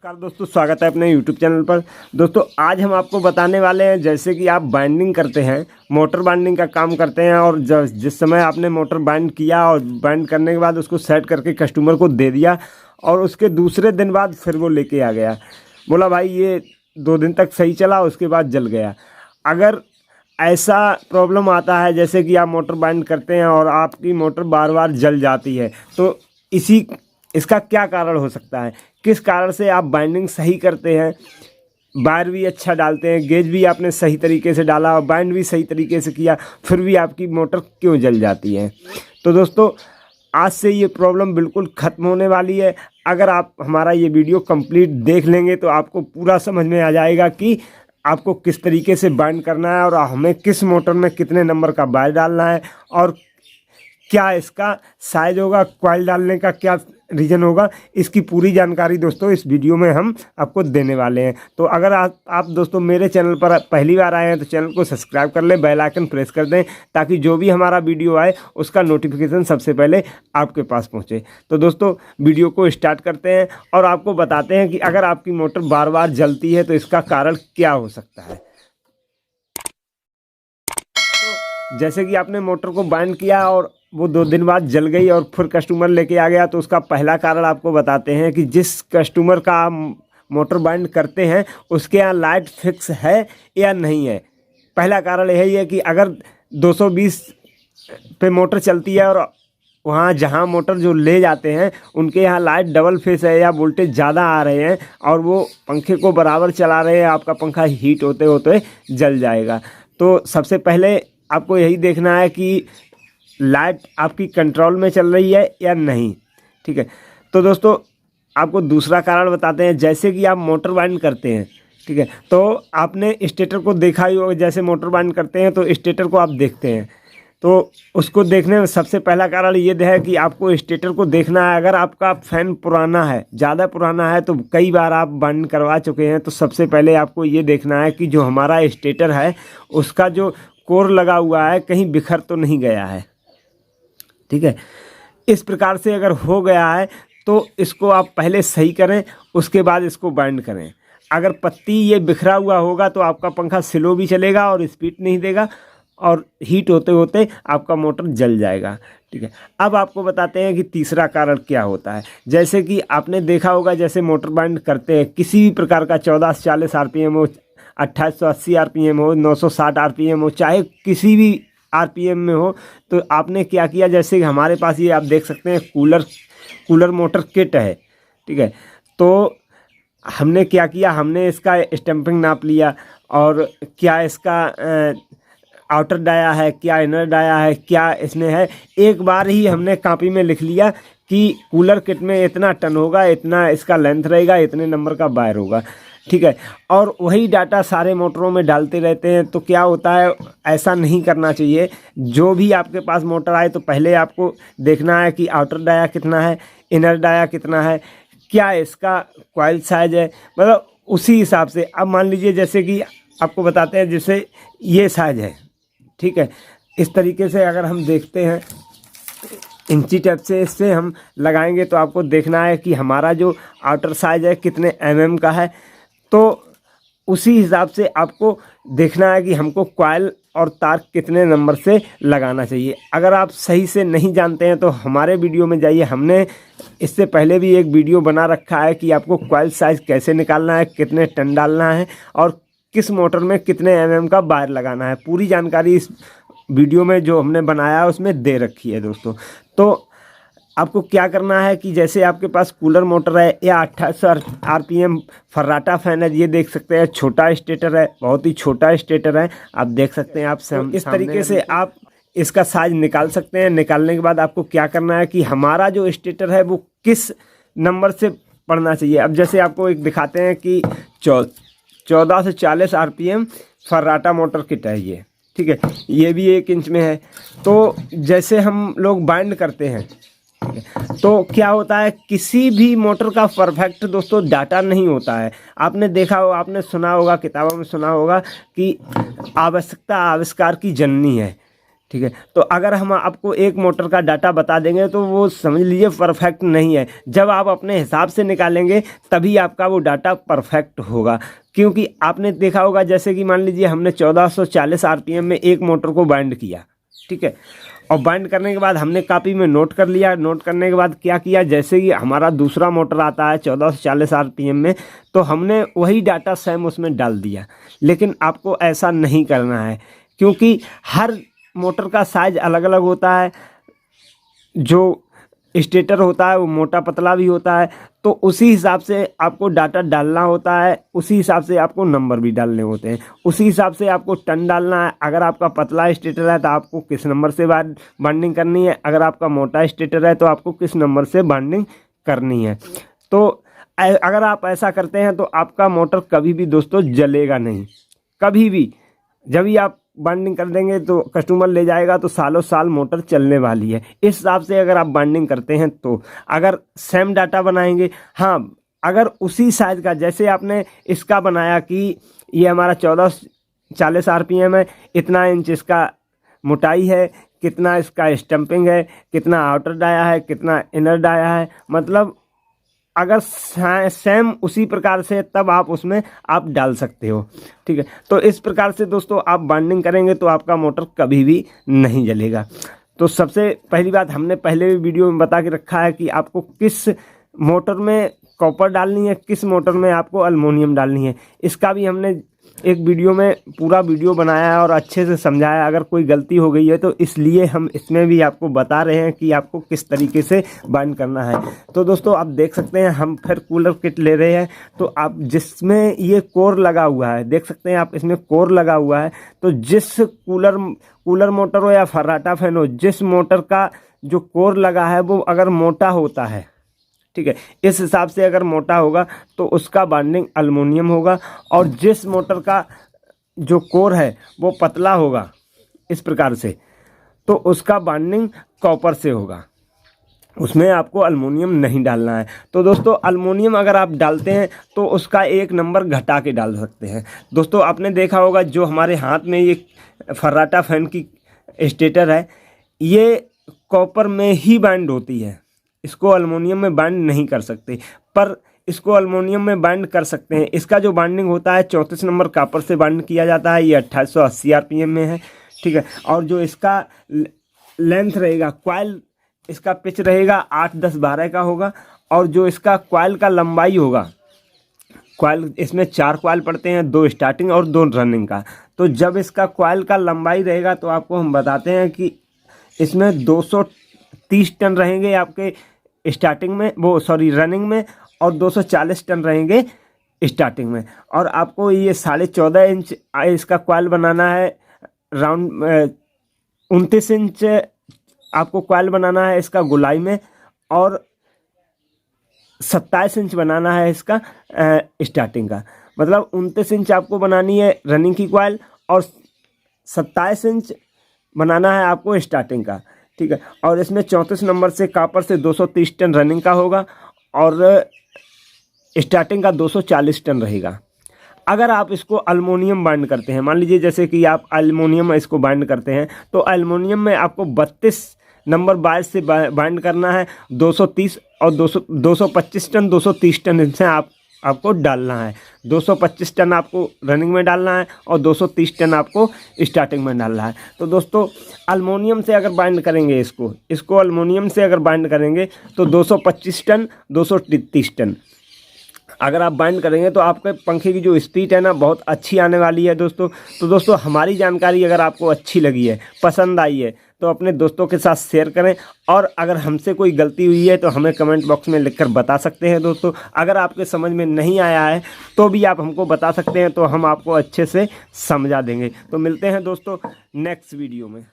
नमस्कार दोस्तों, स्वागत है अपने YouTube चैनल पर। दोस्तों आज हम आपको बताने वाले हैं, जैसे कि आप बाइंडिंग करते हैं, मोटर बाइंडिंग का काम करते हैं और जिस समय आपने मोटर बाइंड किया और बाइंड करने के बाद उसको सेट करके कस्टमर को दे दिया और उसके दूसरे दिन बाद फिर वो लेके आ गया, बोला भाई ये 2 दिन तक सही चला, उसके बाद जल गया। अगर ऐसा प्रॉब्लम आता है जैसे कि आप मोटर बाइंड करते हैं और आपकी मोटर बार बार जल जाती है, तो इसका क्या कारण हो सकता है? किस कारण से आप बाइंडिंग सही करते हैं, वायर भी अच्छा डालते हैं, गेज भी आपने सही तरीके से डाला और बाइंड भी सही तरीके से किया, फिर भी आपकी मोटर क्यों जल जाती है? तो दोस्तों आज से ये प्रॉब्लम बिल्कुल ख़त्म होने वाली है। अगर आप हमारा ये वीडियो कंप्लीट देख लेंगे तो आपको पूरा समझ में आ जाएगा कि आपको किस तरीके से बाइंड करना है और हमें किस मोटर में कितने नंबर का वायर डालना है और क्या इसका साइज होगा, कॉइल डालने का क्या रीज़न होगा, इसकी पूरी जानकारी दोस्तों इस वीडियो में हम आपको देने वाले हैं। तो अगर आप दोस्तों मेरे चैनल पर पहली बार आए हैं तो चैनल को सब्सक्राइब कर लें, बेल आइकन प्रेस कर दें ताकि जो भी हमारा वीडियो आए उसका नोटिफिकेशन सबसे पहले आपके पास पहुंचे। तो दोस्तों वीडियो को स्टार्ट करते हैं और आपको बताते हैं कि अगर आपकी मोटर बार बार जलती है तो इसका कारण क्या हो सकता है। तो जैसे कि आपने मोटर को बाइंड किया और वो 2 दिन बाद जल गई और फिर कस्टमर लेके आ गया, तो उसका पहला कारण आपको बताते हैं कि जिस कस्टमर का आप मोटर बाइंड करते हैं उसके यहाँ लाइट फिक्स है या नहीं है। पहला कारण यही है कि अगर 220 पे मोटर चलती है और वहाँ जहाँ मोटर जो ले जाते हैं उनके यहाँ लाइट डबल फेस है या वोल्टेज ज़्यादा आ रहे हैं और वो पंखे को बराबर चला रहे हैं, आपका पंखा हीट होते होते जल जाएगा। तो सबसे पहले आपको यही देखना है कि लाइट आपकी कंट्रोल में चल रही है या नहीं। ठीक है, तो दोस्तों आपको दूसरा कारण बताते हैं। जैसे कि आप मोटर बाइंड करते हैं, ठीक है, तो आपने स्टेटर को देखा ही होगा। जैसे मोटर बाइंड करते हैं तो स्टेटर को आप देखते हैं, तो उसको देखने में सबसे पहला कारण ये है कि आपको स्टेटर को देखना है। अगर आपका फैन पुराना है, ज़्यादा पुराना है, तो कई बार आप बाइंड करवा चुके हैं, तो सबसे पहले आपको ये देखना है कि जो हमारा स्टेटर है उसका जो कोर लगा हुआ है कहीं बिखर तो नहीं गया है। ठीक है, इस प्रकार से अगर हो गया है तो इसको आप पहले सही करें, उसके बाद इसको बाइंड करें। अगर पत्ती ये बिखरा हुआ होगा तो आपका पंखा स्लो भी चलेगा और स्पीड नहीं देगा और हीट होते होते आपका मोटर जल जाएगा। ठीक है, अब आपको बताते हैं कि तीसरा कारण क्या होता है। जैसे कि आपने देखा होगा, जैसे मोटर बाइंड करते हैं किसी भी प्रकार का 1440 RPM हो, 2880 RPM हो, 960 RPM हो, चाहे किसी भी RPM में हो, तो आपने क्या किया, जैसे हमारे पास ये आप देख सकते हैं कूलर मोटर किट है। ठीक है, तो हमने क्या किया, हमने इसका स्टैंपिंग नाप लिया और क्या इसका आउटर डाया है, क्या इनर डाया है, क्या इसमें है, एक बार ही हमने कॉपी में लिख लिया कि कूलर किट में इतना टन होगा, इतना इसका लेंथ रहेगा, इतने नंबर का वायर होगा। ठीक है, और वही डाटा सारे मोटरों में डालते रहते हैं। तो क्या होता है, ऐसा नहीं करना चाहिए। जो भी आपके पास मोटर आए तो पहले आपको देखना है कि आउटर डाया कितना है, इनर डाया कितना है, क्या इसका कॉइल साइज है, मतलब उसी हिसाब से। अब मान लीजिए जैसे कि आपको बताते हैं, जैसे ये साइज है, ठीक है, इस तरीके से अगर हम देखते हैं इंची टेप से इससे हम लगाएंगे तो आपको देखना है कि हमारा जो आउटर साइज है कितने mm का है। तो उसी हिसाब से आपको देखना है कि हमको कॉइल और तार कितने नंबर से लगाना चाहिए। अगर आप सही से नहीं जानते हैं तो हमारे वीडियो में जाइए, हमने इससे पहले भी एक वीडियो बना रखा है कि आपको कॉइल साइज़ कैसे निकालना है, कितने टन डालना है और किस मोटर में कितने mm का वायर लगाना है। पूरी जानकारी इस वीडियो में जो हमने बनाया है उसमें दे रखी है दोस्तों। तो आपको क्या करना है कि जैसे आपके पास कूलर मोटर है या 2800 RPM फर्राटा फैन है, ये देख सकते हैं छोटा स्टेटर है, बहुत ही छोटा स्टेटर है, आप देख सकते हैं। आप इस तरीके से आप इसका साइज निकाल सकते हैं। निकालने के बाद आपको क्या करना है कि हमारा जो स्टेटर है वो किस नंबर से पढ़ना चाहिए। अब जैसे आपको एक दिखाते हैं कि 14 से 40 RPM फर्राटा मोटर किट है ये। ठीक है, ये भी 1 इंच में है। तो जैसे हम लोग बाइंड करते हैं तो क्या होता है, किसी भी मोटर का परफेक्ट दोस्तों डाटा नहीं होता है। आपने देखा होगा, आपने सुना होगा, किताबों में सुना होगा कि आवश्यकता आविष्कार की जननी है। ठीक है। तो अगर हम आपको एक मोटर का डाटा बता देंगे तो वो समझ लीजिए परफेक्ट नहीं है। जब आप अपने हिसाब से निकालेंगे तभी आपका वो डाटा परफेक्ट होगा। क्योंकि आपने देखा होगा जैसे कि मान लीजिए हमने 1440 आरपीएम में एक मोटर को बाइंड किया, ठीक है, और बाइंड करने के बाद हमने कॉपी में नोट कर लिया। नोट करने के बाद क्या किया, जैसे कि हमारा दूसरा मोटर आता है 1440 आरपीएम में, तो हमने वही डाटा सेम उसमें डाल दिया। लेकिन आपको ऐसा नहीं करना है, क्योंकि हर मोटर का साइज अलग अलग होता है। जो स्टेटर होता है वो मोटा पतला भी होता है, तो उसी हिसाब से आपको डाटा डालना होता है, उसी हिसाब से आपको नंबर भी डालने होते हैं, उसी हिसाब से आपको टन डालना है। अगर आपका पतला स्टेटर है तो आपको किस नंबर से बाइंडिंग करनी है, अगर आपका मोटा स्टेटर है तो आपको किस नंबर से बाइंडिंग करनी है। तो अगर आप ऐसा करते हैं तो आपका मोटर कभी भी दोस्तों जलेगा नहीं, कभी भी। जब भी आप बाइंडिंग कर देंगे तो कस्टमर ले जाएगा तो सालों साल मोटर चलने वाली है। इस हिसाब से अगर आप बाइंडिंग करते हैं तो अगर सेम डाटा बनाएंगे, हाँ, अगर उसी साइज का जैसे आपने इसका बनाया कि ये हमारा 1440 आरपीएम है, इतना इंच इसका मोटाई है, कितना इसका स्टम्पिंग है, कितना आउटर डाया है, कितना इनर डाया है, मतलब अगर सेम उसी प्रकार से तब आप उसमें आप डाल सकते हो, ठीक है। तो इस प्रकार से दोस्तों आप बाइंडिंग करेंगे तो आपका मोटर कभी भी नहीं जलेगा। तो सबसे पहली बात हमने पहले भी वीडियो में बता के रखा है कि आपको किस मोटर में कॉपर डालनी है, किस मोटर में आपको एल्युमिनियम डालनी है। इसका भी हमने एक वीडियो में पूरा वीडियो बनाया है और अच्छे से समझाया। अगर कोई गलती हो गई है तो इसलिए हम इसमें भी आपको बता रहे हैं कि आपको किस तरीके से बाइंड करना है। तो दोस्तों आप देख सकते हैं हम फिर कूलर किट ले रहे हैं, तो आप जिसमें ये कोर लगा हुआ है, देख सकते हैं आप, इसमें कोर लगा हुआ है। तो जिस कूलर मोटर हो या फर्राटा फैन हो, जिस मोटर का जो कोर लगा है वो अगर मोटा होता है, ठीक है, इस हिसाब से अगर मोटा होगा तो उसका बाइंडिंग एल्युमिनियम होगा, और जिस मोटर का जो कोर है वो पतला होगा इस प्रकार से, तो उसका बाइंडिंग कॉपर से होगा। उसमें आपको एल्युमिनियम नहीं डालना है। तो दोस्तों एल्युमिनियम अगर आप डालते हैं तो उसका एक नंबर घटा के डाल सकते हैं। दोस्तों आपने देखा होगा जो हमारे हाथ में ये फर्राटा फैन की स्टेटर है, ये कॉपर में ही बाइंड होती है, इसको एल्युमिनियम में बाइंड नहीं कर सकते, पर इसको एल्युमिनियम में बाइंड कर सकते हैं। इसका जो बाइंडिंग होता है 34 नंबर कॉपर से बाइंड किया जाता है। ये 2880 आरपीएम में है, ठीक है। और जो इसका लेंथ रहेगा, कॉइल इसका पिच रहेगा 8, 10, 12 का होगा, और जो इसका कॉइल का लंबाई होगा, कॉइल इसमें 4 कॉइल पड़ते हैं, 2 स्टार्टिंग और 2 रनिंग का। तो जब इसका कॉइल का लंबाई रहेगा तो आपको हम बताते हैं कि इसमें 230 टन रहेंगे आपके स्टार्टिंग में, रनिंग में, और 240 टन रहेंगे स्टार्टिंग में। और आपको ये 14.5 इंच इसका कॉइल बनाना है, राउंड 29 इंच आपको कॉइल बनाना है इसका गोलाई में, और 27 इंच बनाना है इसका स्टार्टिंग का। मतलब 29 इंच आपको बनानी है रनिंग की कॉइल, और 27 इंच बनाना है आपको स्टार्टिंग का, ठीक है। और इसमें 34 नंबर से कॉपर से 230 टन रनिंग का होगा, और स्टार्टिंग का 240 टन रहेगा। अगर आप इसको एल्युमिनियम बाइंड करते हैं, मान लीजिए जैसे कि आप एल्युमिनियम में इसको बाइंड करते हैं, तो एल्युमिनियम में आपको 32 नंबर 22 से बाइंड करना है, 230 और 225 टन 230 टन इनसे आपको डालना है। 225 टन आपको रनिंग में डालना है और 230 टन आपको स्टार्टिंग में डालना है। तो दोस्तों एल्युमिनियम से अगर बाइंड करेंगे इसको एल्युमिनियम से अगर बाइंड करेंगे तो 225 टन 230 टन अगर आप बाइंड करेंगे तो आपके पंखे की जो स्पीड है ना बहुत अच्छी आने वाली है दोस्तों। तो दोस्तों हमारी जानकारी अगर आपको अच्छी लगी है, पसंद आई है, तो अपने दोस्तों के साथ शेयर करें, और अगर हमसे कोई गलती हुई है तो हमें कमेंट बॉक्स में लिखकर बता सकते हैं दोस्तों। अगर आपके समझ में नहीं आया है तो भी आप हमको बता सकते हैं, तो हम आपको अच्छे से समझा देंगे। तो मिलते हैं दोस्तों नेक्स्ट वीडियो में।